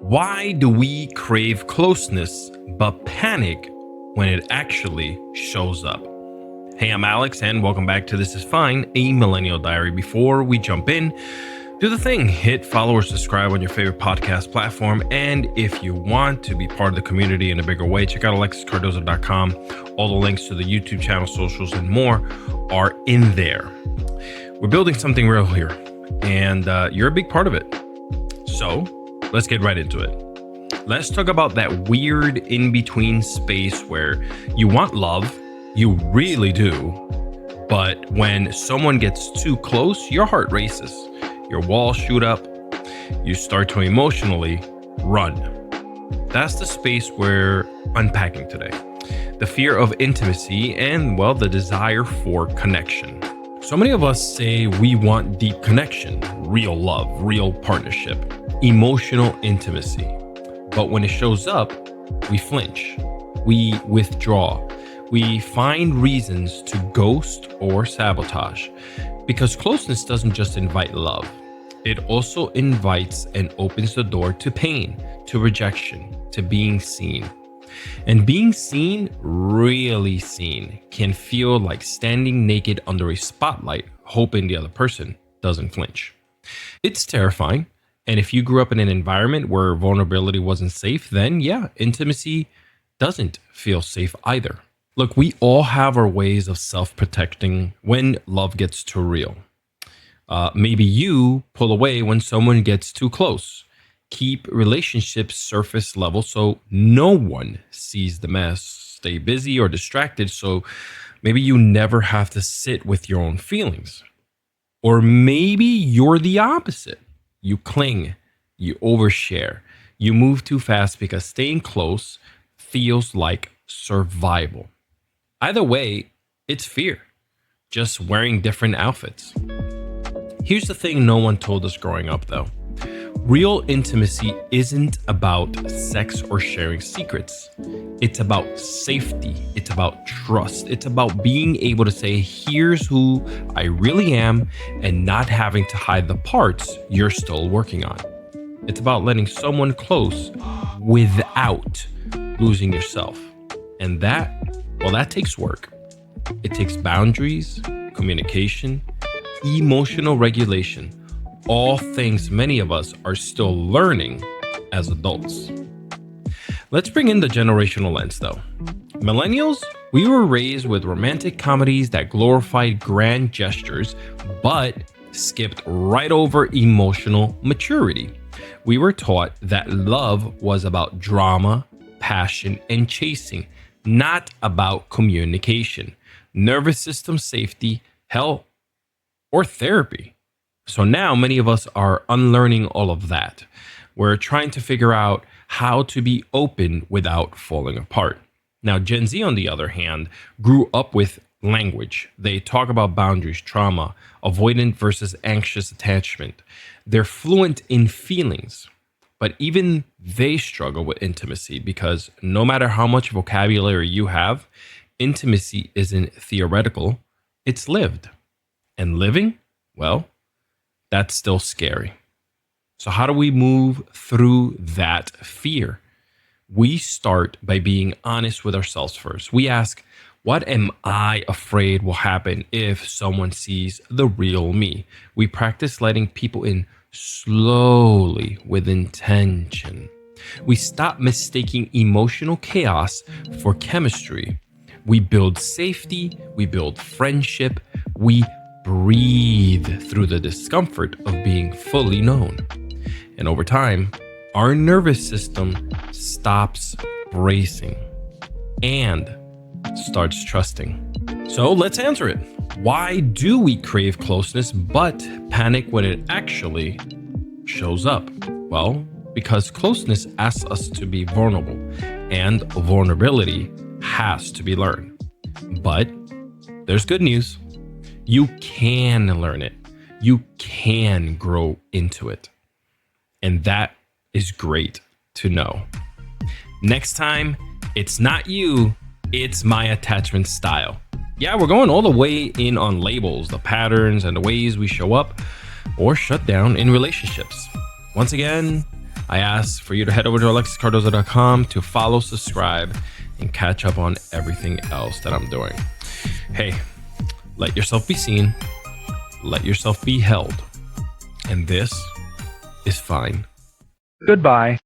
Why do we crave closeness but panic when it actually shows up? Hey, I'm Alex, and welcome back to This Is Fine, a Millennial Diary. Before we jump in, do the thing. Hit follow or subscribe on your favorite podcast platform. And if you want to be part of the community in a bigger way, check out alexiscardoza.com. All the links to the YouTube channel, socials, and more are in there. We're building something real here, and you're a big part of it. So let's get right into it. Let's talk about that weird in-between space where you want love, you really do, but when someone gets too close, your heart races, your walls shoot up, you start to emotionally run. That's the space we're unpacking today. The fear of intimacy and, well, the desire for connection. So many of us say we want deep connection, real love, real partnership, emotional intimacy. But when it shows up, we flinch, we withdraw, we find reasons to ghost or sabotage. Because closeness doesn't just invite love, it also invites and opens the door to pain, to rejection, to being seen. And being seen, really seen, can feel like standing naked under a spotlight, hoping the other person doesn't flinch. It's terrifying. And if you grew up in an environment where vulnerability wasn't safe, then yeah, intimacy doesn't feel safe either. Look, we all have our ways of self-protecting when love gets too real. Maybe you pull away when someone gets too close. Keep relationships surface level so no one sees the mess. Stay busy or distracted so maybe you never have to sit with your own feelings. Or maybe you're the opposite. You cling, you overshare, you move too fast because staying close feels like survival. Either way, it's fear, just wearing different outfits. Here's the thing no one told us growing up, though. Real intimacy isn't about sex or sharing secrets. It's about safety. It's about trust. It's about being able to say, here's who I really am, and not having to hide the parts you're still working on. It's about letting someone close without losing yourself. And that takes work. It takes boundaries, communication, emotional regulation. All things many of us are still learning as adults. Let's bring in the generational lens, though. Millennials, we were raised with romantic comedies that glorified grand gestures, but skipped right over emotional maturity. We were taught that love was about drama, passion, and chasing, not about communication, nervous system safety, health, or therapy. So now many of us are unlearning all of that. We're trying to figure out how to be open without falling apart. Now, Gen Z, on the other hand, grew up with language. They talk about boundaries, trauma, avoidant versus anxious attachment. They're fluent in feelings, but even they struggle with intimacy because no matter how much vocabulary you have, intimacy isn't theoretical, it's lived. And living, well, that's still scary. So how do we move through that fear? We start by being honest with ourselves first. We ask, what am I afraid will happen if someone sees the real me? We practice letting people in slowly with intention. We stop mistaking emotional chaos for chemistry. We build safety, we build friendship, we breathe through the discomfort of being fully known. And over time, our nervous system stops bracing and starts trusting. So let's answer it. Why do we crave closeness but panic when it actually shows up? Well, because closeness asks us to be vulnerable, and vulnerability has to be learned. But there's good news. You can learn it. You can grow into it. And that is great to know. Next time, it's not you, it's my attachment style. Yeah, we're going all the way in on labels, the patterns, and the ways we show up or shut down in relationships. Once again, I ask for you to head over to alexiscardoza.com to follow, subscribe, and catch up on everything else that I'm doing. Hey, let yourself be seen, let yourself be held, and this is fine. Goodbye.